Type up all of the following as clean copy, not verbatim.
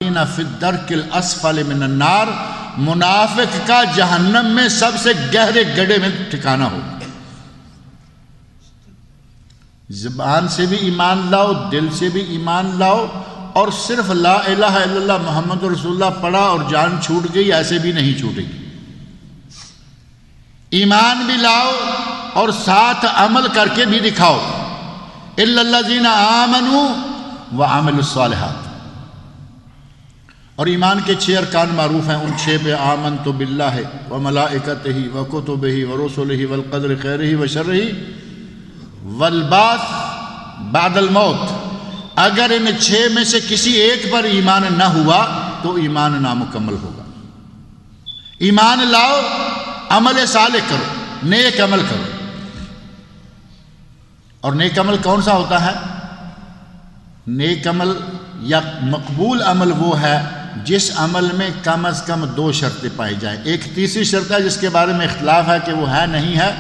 فی الدرک الاسفل من النار، منافق کا جہنم میں سب سے گہرے گڑھے میں ٹھکانہ ہوگا۔ زبان سے بھی ایمان لاؤ، دل سے بھی ایمان لاؤ، اور صرف لا الہ الا اللہ محمد رسول اللہ پڑھا اور جان چھوٹ گئی، ایسے بھی نہیں چھوٹے گی۔ ایمان بھی لاؤ اور ساتھ عمل کر کے بھی دکھاؤ۔ الا الذین آمنوا وعملوا الصالحات۔ اور ایمان کے 6 ارکان معروف ہیں، ان 6 پہ آمنت باللہ وملائکتہ وکتبہ ورسلہ والقدر خیرہ وشرہ والبعث بعد الموت۔ اگر ان 6 میں سے کسی ایک پر ایمان نہ ہوا تو ایمان نامکمل ہوگا۔ ایمان لاؤ، عمل صالح کرو، نیک عمل کرو۔ اور نیک عمل کون سا ہوتا ہے؟ نیک عمل یا مقبول عمل وہ ہے جس عمل میں کم از کم 2 شرطیں پائی جائیں۔ ایک تیسری شرط ہے جس کے بارے میں اختلاف ہے کہ وہ ہے نہیں ہے۔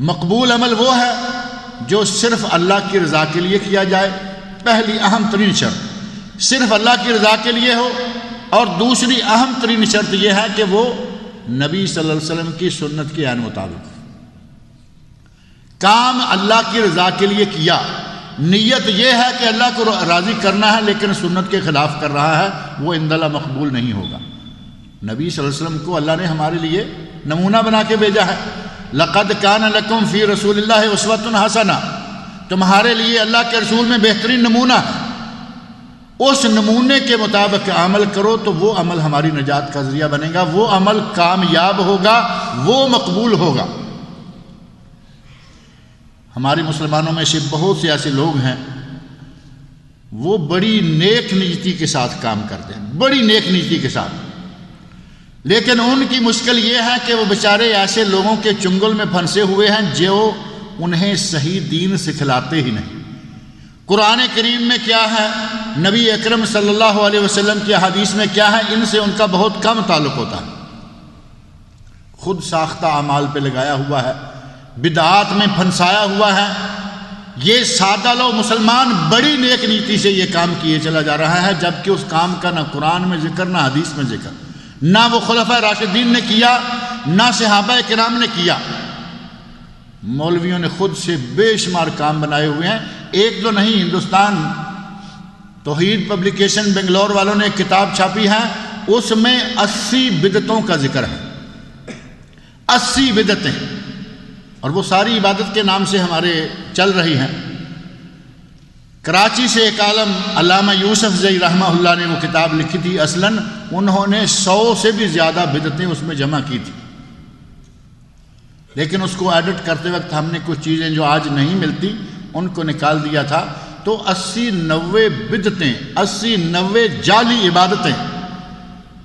مقبول عمل وہ ہے جو صرف اللہ کی رضا کے لیے کیا جائے، پہلی اہم ترین شرط صرف اللہ کی رضا کے لیے ہو، اور دوسری اہم ترین شرط یہ ہے کہ وہ نبی صلی اللہ علیہ وسلم کی سنت کے عین مطابق کام اللہ کی رضا کے لیے کیا، نیت یہ ہے کہ اللہ کو راضی کرنا ہے لیکن سنت کے خلاف کر رہا ہے، وہ عند اللہ مقبول نہیں ہوگا۔ نبی صلی اللہ علیہ وسلم کو اللہ نے ہمارے لیے نمونہ بنا کے بھیجا ہے۔ لقد کان لکم فی رسول اللہ اسوۃ حسنہ، تمہارے لیے اللہ کے رسول میں بہترین نمونہ ہے، اس نمونے کے مطابق عمل کرو تو وہ عمل ہماری نجات کا ذریعہ بنے گا، وہ عمل کامیاب ہوگا، وہ مقبول ہوگا۔ ہمارے مسلمانوں میں سے بہت سے ایسے لوگ ہیں وہ بڑی نیک نیتی کے ساتھ کام کرتے ہیں، بڑی نیک نیتی کے ساتھ، لیکن ان کی مشکل یہ ہے کہ وہ بیچارے ایسے لوگوں کے چنگل میں پھنسے ہوئے ہیں جو انہیں صحیح دین سکھلاتے ہی نہیں۔ قرآن کریم میں کیا ہے، نبی اکرم صلی اللہ علیہ وسلم کی حدیث میں کیا ہے، ان سے ان کا بہت کم تعلق ہوتا ہے۔ خود ساختہ اعمال پہ لگایا ہوا ہے، بدعات میں پھنسایا ہوا ہے۔ یہ سادہ لو مسلمان بڑی نیک نیتی سے یہ کام کیے چلا جا رہا ہے، جبکہ اس کام کا نہ قرآن میں ذکر نہ حدیث میں ذکر، نہ وہ خلفائے راشدین نے کیا، نہ صحابہ کرام نے کیا۔ مولویوں نے خود سے بے شمار کام بنائے ہوئے ہیں، ایک تو نہیں، ہندوستان توحید پبلیکیشن بنگلور والوں نے ایک کتاب چھاپی ہے، اس میں 80 بدعتوں کا ذکر ہے، 80 بدعتیں، اور وہ ساری عبادت کے نام سے ہمارے چل رہی ہیں۔ کراچی سے ایک عالم علامہ یوسف زئی رحمہ اللہ نے وہ کتاب لکھی تھی، اصلاً انہوں نے 100 سے بھی زیادہ بدعتیں اس میں جمع کی تھی، لیکن اس کو ایڈٹ کرتے وقت ہم نے کچھ چیزیں جو آج نہیں ملتی ان کو نکال دیا تھا، تو 80-90 بدعتیں، 80-90 جعلی عبادتیں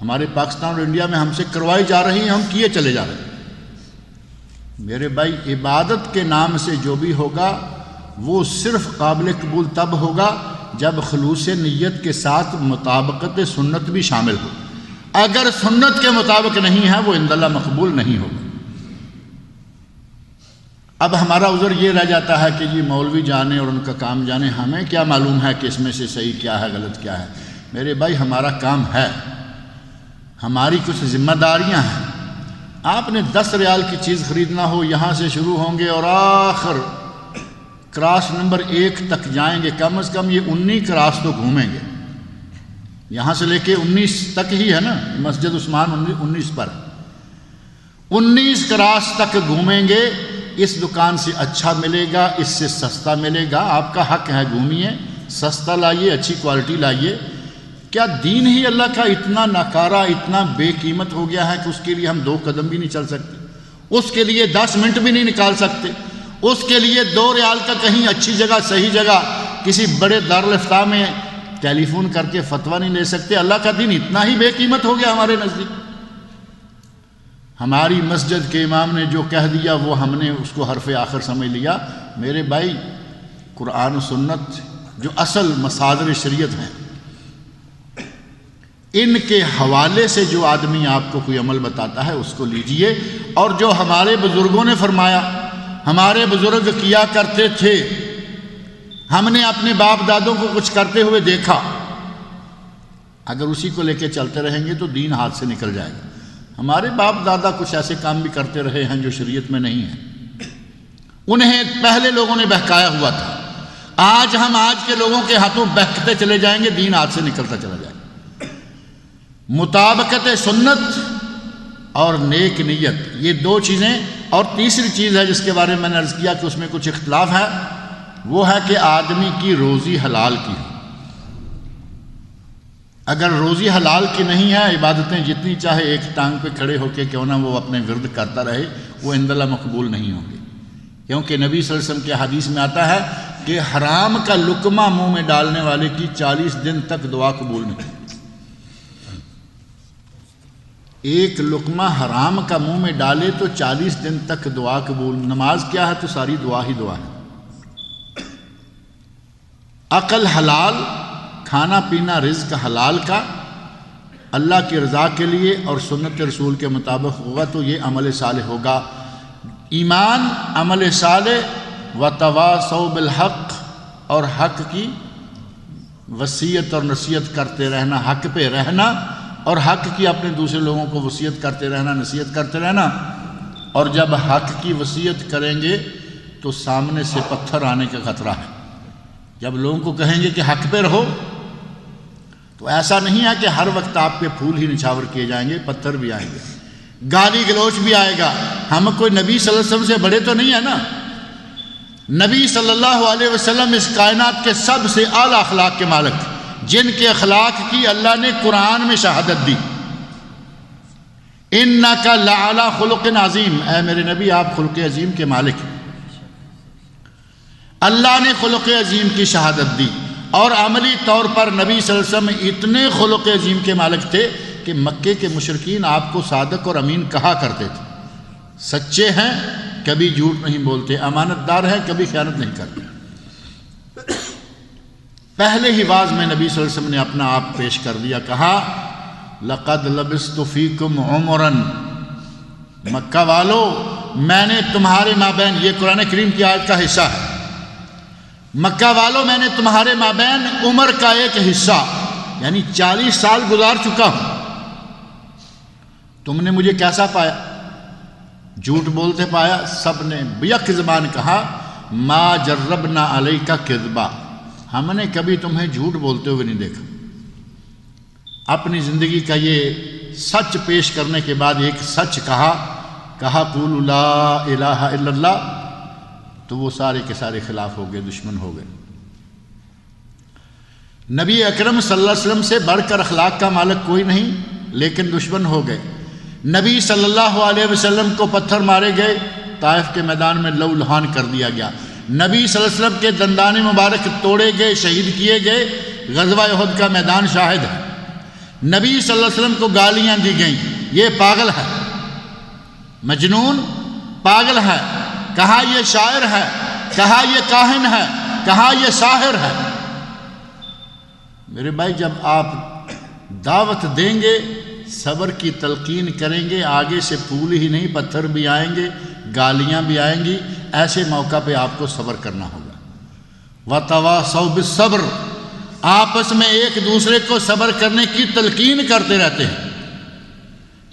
ہمارے پاکستان اور انڈیا میں ہم سے کروائی جا رہی ہیں، ہم کیے چلے جا رہے ہیں۔ میرے بھائی، عبادت کے نام سے جو بھی ہوگا وہ صرف قابل قبول تب ہوگا جب خلوص نیت کے ساتھ مطابقت سنت بھی شامل ہو۔ اگر سنت کے مطابق نہیں ہے وہ عند اللہ مقبول نہیں ہوگا۔ اب ہمارا عذر یہ رہ جاتا ہے کہ جی مولوی جانے اور ان کا کام جانے، ہمیں کیا معلوم ہے کہ اس میں سے صحیح کیا ہے غلط کیا ہے۔ میرے بھائی، ہمارا کام ہے، ہماری کچھ ذمہ داریاں ہیں۔ آپ نے 10 ریال کی چیز خریدنا ہو، یہاں سے شروع ہوں گے اور آخر کراس نمبر 1 تک جائیں گے، کم از کم یہ 19 کراس تو گھومیں گے، یہاں سے لے کے 19 تک ہی ہے نا، مسجد عثمان 19 پر، 19 کراس تک گھومیں گے۔ اس دکان سے اچھا ملے گا، اس سے سستا ملے گا، آپ کا حق ہے، گھومیے، سستا لائیے، اچھی کوالٹی لائیے۔ کیا دین ہی اللہ کا اتنا ناکارہ، اتنا بے قیمت ہو گیا ہے کہ اس کے لیے ہم 2 قدم بھی نہیں چل سکتے، اس کے لیے 10 منٹ بھی نہیں نکال سکتے، اس کے لیے 2 ریال کا کہیں اچھی جگہ، صحیح جگہ، کسی بڑے دارالافتاء میں ٹیلی فون کر کے فتویٰ نہیں لے سکتے؟ اللہ کا دین اتنا ہی بے قیمت ہو گیا ہمارے نزدیک۔ ہماری مسجد کے امام نے جو کہہ دیا وہ ہم نے اس کو حرف آخر سمجھ لیا۔ میرے بھائی، قرآن و سنت جو اصل مصادر شریعت ہیں، ان کے حوالے سے جو آدمی آپ کو کوئی عمل بتاتا ہے اس کو لیجئے، اور جو ہمارے بزرگوں نے فرمایا، ہمارے بزرگ کیا کرتے تھے، ہم نے اپنے باپ دادوں کو کچھ کرتے ہوئے دیکھا، اگر اسی کو لے کے چلتے رہیں گے تو دین ہاتھ سے نکل جائے گا۔ ہمارے باپ دادا کچھ ایسے کام بھی کرتے رہے ہیں جو شریعت میں نہیں ہیں، انہیں پہلے لوگوں نے بہکایا ہوا تھا۔ آج ہم آج کے لوگوں کے ہاتھوں بہکتے چلے جائیں گے، دین ہاتھ سے نکلتا چلا جائے گا۔ مطابقت سنت اور نیک نیت، یہ دو چیزیں، اور تیسری چیز ہے جس کے بارے میں نے عرض کیا کہ اس میں کچھ اختلاف ہے، وہ ہے کہ آدمی کی روزی حلال کی ہو۔ اگر روزی حلال کی نہیں ہے، عبادتیں جتنی چاہے ایک ٹانگ پہ کھڑے ہو کے کیوں نہ وہ اپنے ورد کرتا رہے، وہ عند اللہ مقبول نہیں ہوں گے، کیونکہ نبی صلی اللہ علیہ وسلم کے حدیث میں آتا ہے کہ حرام کا لقمہ منہ میں ڈالنے والے کی 40 دن تک دعا قبول نہیں۔ ایک لقمہ حرام کا منہ میں ڈالے تو 40 دن تک دعا قبول۔ نماز کیا ہے تو ساری دعا ہی دعا ہے۔ عقل حلال، کھانا پینا رزق حلال کا اللہ کی رضا کے لیے اور سنت رسول کے مطابق ہوگا تو یہ عمل صالح ہوگا۔ ایمان، عمل صالح، وتواصوا بالحق، اور حق کی وصیت اور نصیحت کرتے رہنا، حق پہ رہنا، اور حق کی اپنے دوسرے لوگوں کو وصیت کرتے رہنا، نصیحت کرتے رہنا۔ اور جب حق کی وصیت کریں گے تو سامنے سے پتھر آنے کا خطرہ ہے۔ جب لوگوں کو کہیں گے کہ حق پہ رہو تو ایسا نہیں ہے کہ ہر وقت آپ پہ پھول ہی نچھاور کیے جائیں گے، پتھر بھی آئیں گے، گالی گلوچ بھی آئے گا۔ ہم کوئی نبی صلی اللہ علیہ وسلم سے بڑے تو نہیں ہیں نا۔ نبی صلی اللہ علیہ وسلم اس کائنات کے سب سے اعلیٰ اخلاق کے مالک، جن کے اخلاق کی اللہ نے قرآن میں شہادت دی، اِنَّكَ لَعَلَىٰ خُلُقٍ عَظِيمٍ، اے میرے نبی آپ خلق عظیم کے مالک ہیں۔ اللہ نے خلق عظیم کی شہادت دی، اور عملی طور پر نبی صلی اللہ علیہ وسلم اتنے خلق عظیم کے مالک تھے کہ مکے کے مشرکین آپ کو صادق اور امین کہا کرتے تھے۔ سچے ہیں، کبھی جھوٹ نہیں بولتے، امانت دار ہیں، کبھی خیانت نہیں کرتے۔ پہلے ہی واز میں نبی صلی اللہ علیہ وسلم نے اپنا آپ پیش کر دیا، کہا لَقَدْ لَبِثْتُ فِيكُمْ عُمْرًا، مکہ والو میں نے تمہارے مابین، یہ قرآن کریم کی آیت کا حصہ ہے، مکہ والو میں نے تمہارے مابین عمر کا ایک حصہ یعنی 40 سال گزار چکا ہوں۔ تم نے مجھے کیسا پایا؟ جھوٹ بولتے پایا؟ سب نے بیک زبان کہا ما جربنا علیک کذبا، ہم نے کبھی تمہیں جھوٹ بولتے ہوئے نہیں دیکھا۔ اپنی زندگی کا یہ سچ پیش کرنے کے بعد ایک سچ کہا قولوا لا الہ الا اللہ، تو وہ سارے کے سارے خلاف ہو گئے، دشمن ہو گئے۔ نبی اکرم صلی اللہ علیہ وسلم سے بڑھ کر اخلاق کا مالک کوئی نہیں، لیکن دشمن ہو گئے۔ نبی صلی اللہ علیہ وسلم کو پتھر مارے گئے، طائف کے میدان میں لہو لہان کر دیا گیا۔ نبی صلی اللہ علیہ وسلم کے دندان مبارک توڑے گئے، شہید کیے گئے، غزوہ احد کا میدان شاہد ہے۔ نبی صلی اللہ علیہ وسلم کو گالیاں دی گئیں، یہ پاگل ہے، مجنون، پاگل ہے، کہا یہ شاعر ہے، کہا یہ کاہن ہے، کہا یہ ساحر ہے۔ میرے بھائی جب آپ دعوت دیں گے، صبر کی تلقین کریں گے، آگے سے پھول ہی نہیں پتھر بھی آئیں گے، گالیاں بھی آئیں گی، ایسے موقع پہ آپ کو صبر کرنا ہوگا۔ وَتَوَاصَوْا بِالصَّبْرِ، آپس میں ایک دوسرے کو صبر کرنے کی تلقین کرتے رہتے ہیں۔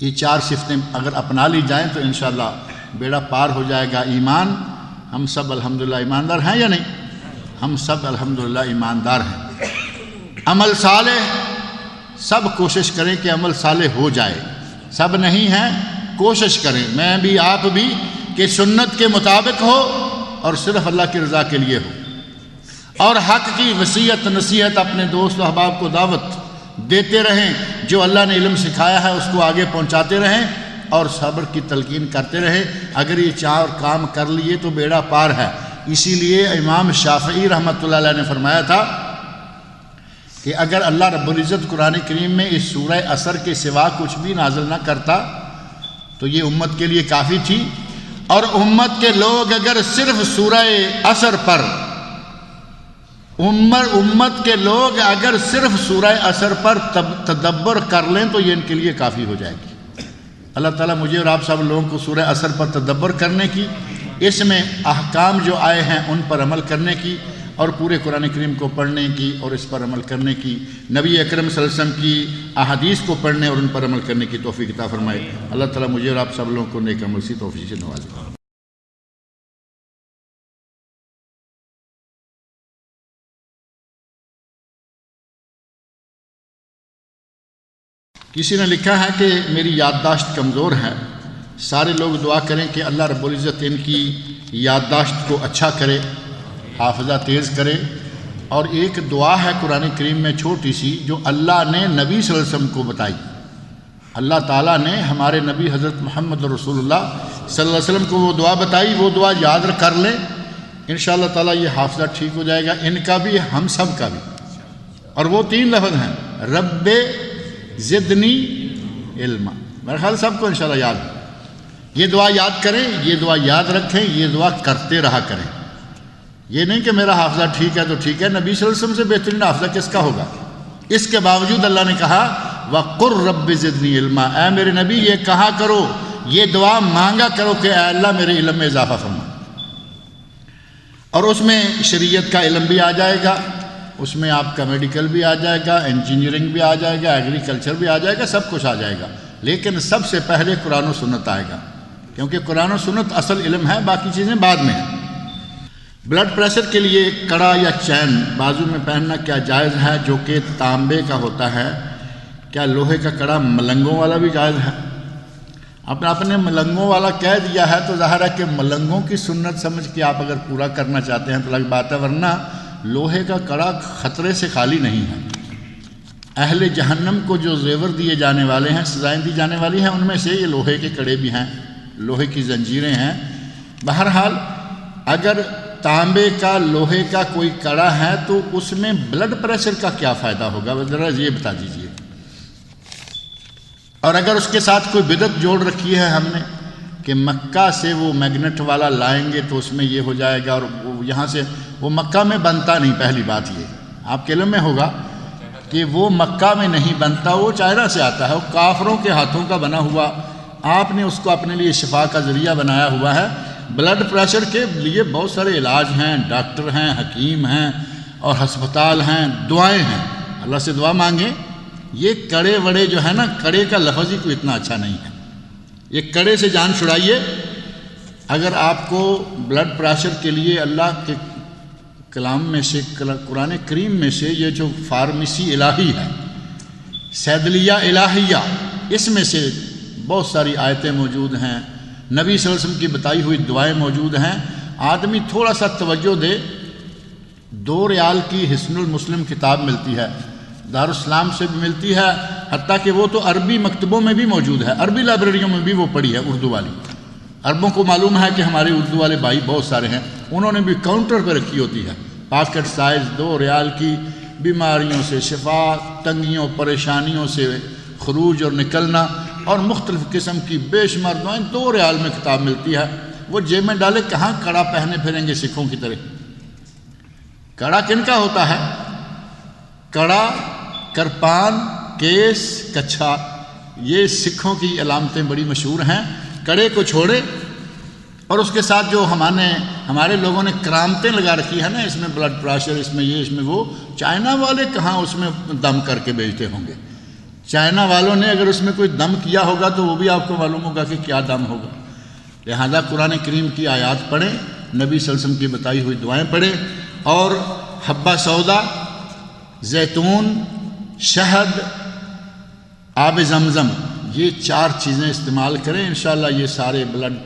یہ 4 صفتیں اگر اپنا لی جائیں تو انشاءاللہ بیڑا پار ہو جائے گا۔ ایمان، ہم سب الحمدللہ ایماندار ہیں یا نہیں؟ ہم سب الحمدللہ ایماندار ہیں۔ عمل صالح، سب کوشش کریں کہ عمل صالح ہو جائے، سب نہیں ہیں، کوشش کریں، میں بھی آپ بھی، کہ سنت کے مطابق ہو اور صرف اللہ کی رضا کے لیے ہو، اور حق کی وصیت نصیحت اپنے دوست و احباب کو دعوت دیتے رہیں، جو اللہ نے علم سکھایا ہے اس کو آگے پہنچاتے رہیں، اور صبر کی تلقین کرتے رہیں۔ اگر یہ 4 کام کر لیے تو بیڑا پار ہے۔ اسی لیے امام شافعی رحمۃ اللہ علیہ نے فرمایا تھا کہ اگر اللہ رب العزت قرآن کریم میں اس سورہ عصر کے سوا کچھ بھی نازل نہ کرتا تو یہ امت کے لیے کافی تھی، اور امت کے لوگ اگر صرف سورہ عصر پر امت کے لوگ اگر صرف سورہ عصر پر تدبر کر لیں تو یہ ان کے لیے کافی ہو جائے گی۔ اللہ تعالیٰ مجھے اور آپ سب لوگوں کو سورہ عصر پر تدبر کرنے کی، اس میں احکام جو آئے ہیں ان پر عمل کرنے کی، اور پورے قرآن کریم کو پڑھنے کی اور اس پر عمل کرنے کی، نبی اکرم صلی اللہ علیہ وسلم کی احادیث کو پڑھنے اور ان پر عمل کرنے کی توفیق عطا فرمائے۔ اللہ تعالیٰ مجھے اور آپ سب لوگوں کو نیک عمل سے توفیق سے نوازے۔ کسی نے لکھا ہے کہ میری یادداشت کمزور ہے، سارے لوگ دعا کریں کہ اللہ رب العزت ان کی یادداشت کو اچھا کرے، حافظہ تیز کرے۔ اور ایک دعا ہے قرآن کریم میں چھوٹی سی جو اللہ نے نبی صلی اللہ علیہ وسلم کو بتائی، اللہ تعالیٰ نے ہمارے نبی حضرت محمد رسول اللہ صلی اللہ علیہ وسلم کو وہ دعا بتائی، وہ دعا یاد کر لیں، انشاءاللہ تعالیٰ یہ حافظہ ٹھیک ہو جائے گا، ان کا بھی ہم سب کا بھی۔ اور وہ 3 لفظ ہیں، رب زدنی علما، میرے خیال سب کو انشاءاللہ یاد ہے۔ یہ دعا یاد کریں، یہ دعا یاد رکھیں، یہ دعا کرتے رہا کریں۔ یہ نہیں کہ میرا حافظہ ٹھیک ہے تو ٹھیک ہے، نبی صلی اللہ علیہ وسلم سے بہترین حافظہ کس کا ہوگا؟ اس کے باوجود اللہ نے کہا وَقُرْ رَبِّ زِدْنِي عِلْمًا، اے میرے نبی یہ کہا کرو، یہ دعا مانگا کرو کہ اے اللہ میرے علم میں اضافہ فرما۔ اور اس میں شریعت کا علم بھی آ جائے گا، اس میں آپ کا میڈیکل بھی آ جائے گا، انجینئرنگ بھی آ جائے گا، ایگریکلچر بھی آ جائے گا، سب کچھ آ جائے گا، لیکن سب سے پہلے قرآن و سنت آئے گا، کیونکہ قرآن و سنت اصل علم ہے، باقی چیزیں بعد میں ہیں۔ بلڈ پریشر کے لیے کڑا یا چین بازو میں پہننا کیا جائز ہے جو کہ تانبے کا ہوتا ہے؟ کیا لوہے کا کڑا ملنگوں والا بھی جائز ہے؟ آپ نے ملنگوں والا کہہ دیا ہے تو ظاہر ہے کہ ملنگوں کی سنت سمجھ کے آپ اگر پورا کرنا چاہتے ہیں تو الگ بات ہے، ورنہ لوہے کا کڑا خطرے سے خالی نہیں ہے۔ اہل جہنم کو جو زیور دیے جانے والے ہیں، سزائیں دی جانے والی ہیں، ان میں سے یہ لوہے کے کڑے بھی ہیں، لوہے کی زنجیریں ہیں۔ بہرحال اگر تانبے کا لوہے کا کوئی کڑا ہے تو اس میں بلڈ پریشر کا کیا فائدہ ہوگا، ذرا یہ بتا دیجئے۔ اور اگر اس کے ساتھ کوئی بدعت جوڑ رکھی ہے ہم نے کہ مکہ سے وہ میگنٹ والا لائیں گے تو اس میں یہ ہو جائے گا، اور یہاں سے وہ مکہ میں بنتا نہیں، پہلی بات یہ آپ کے علم میں ہوگا کہ وہ مکہ میں نہیں بنتا، وہ چائنا سے آتا ہے، وہ کافروں کے ہاتھوں کا بنا ہوا، آپ نے اس کو اپنے لیے شفا کا ذریعہ بنایا ہوا ہے۔ بلڈ پریشر کے لیے بہت سارے علاج ہیں، ڈاکٹر ہیں، حکیم ہیں اور ہسپتال ہیں، دعائیں ہیں، اللہ سے دعا مانگیں۔ یہ کڑے وڑے جو ہے نا، کڑے کا لفظ ہی کوئی اتنا اچھا نہیں ہے، یہ کڑے سے جان چھڑائیے۔ اگر آپ کو بلڈ پریشر کے لیے اللہ کے کلام میں سے، قرآن کریم میں سے یہ جو فارمیسی الہی ہے، صیدلیہ الہیہ، اس میں سے بہت ساری آیتیں موجود ہیں، نبی صلی اللہ علیہ وسلم کی بتائی ہوئی دعائیں موجود ہیں۔ آدمی تھوڑا سا توجہ دے، 2 ریال کی حسن المسلم کتاب ملتی ہے، دارالاسلام سے بھی ملتی ہے، حتیٰ کہ وہ تو عربی مکتبوں میں بھی موجود ہے، عربی لائبریریوں میں بھی وہ پڑھی ہے، اردو والی۔ عربوں کو معلوم ہے کہ ہمارے اردو والے بھائی بہت سارے ہیں، انہوں نے بھی کاؤنٹر پہ رکھی ہوتی ہے، پاکٹ سائز 2 ریال کی، بیماریوں سے شفا، تنگیوں پریشانیوں سے خروج اور نکلنا، اور مختلف قسم کی بے شمار دعائیں 2 ریال میں کتاب ملتی ہے۔ وہ جیب میں ڈالے، کہاں کڑا پہنے پھریں گے سکھوں کی طرح؟ کڑا کن کا ہوتا ہے؟ کڑا، کرپان، کیس، کچھا، یہ سکھوں کی علامتیں بڑی مشہور ہیں۔ کڑے کو چھوڑے، اور اس کے ساتھ جو ہمارے لوگوں نے کرامتیں لگا رکھی ہے نا، اس میں بلڈ پریشر، اس میں یہ، اس میں وہ، چائنا والے کہاں اس میں دم کر کے بیچتے ہوں گے؟ چائنا والوں نے اگر اس میں کوئی دم کیا ہوگا تو وہ بھی آپ کو معلوم ہوگا کہ کیا دم ہوگا۔ لہذا قرآن کریم کی آیات پڑھیں، نبی صلی اللہ علیہ وسلم کی بتائی ہوئی دعائیں پڑھیں، اور حبہ سودا، زیتون، شہد، آب زمزم، یہ 4 چیزیں استعمال کریں، انشاءاللہ یہ سارے بلڈ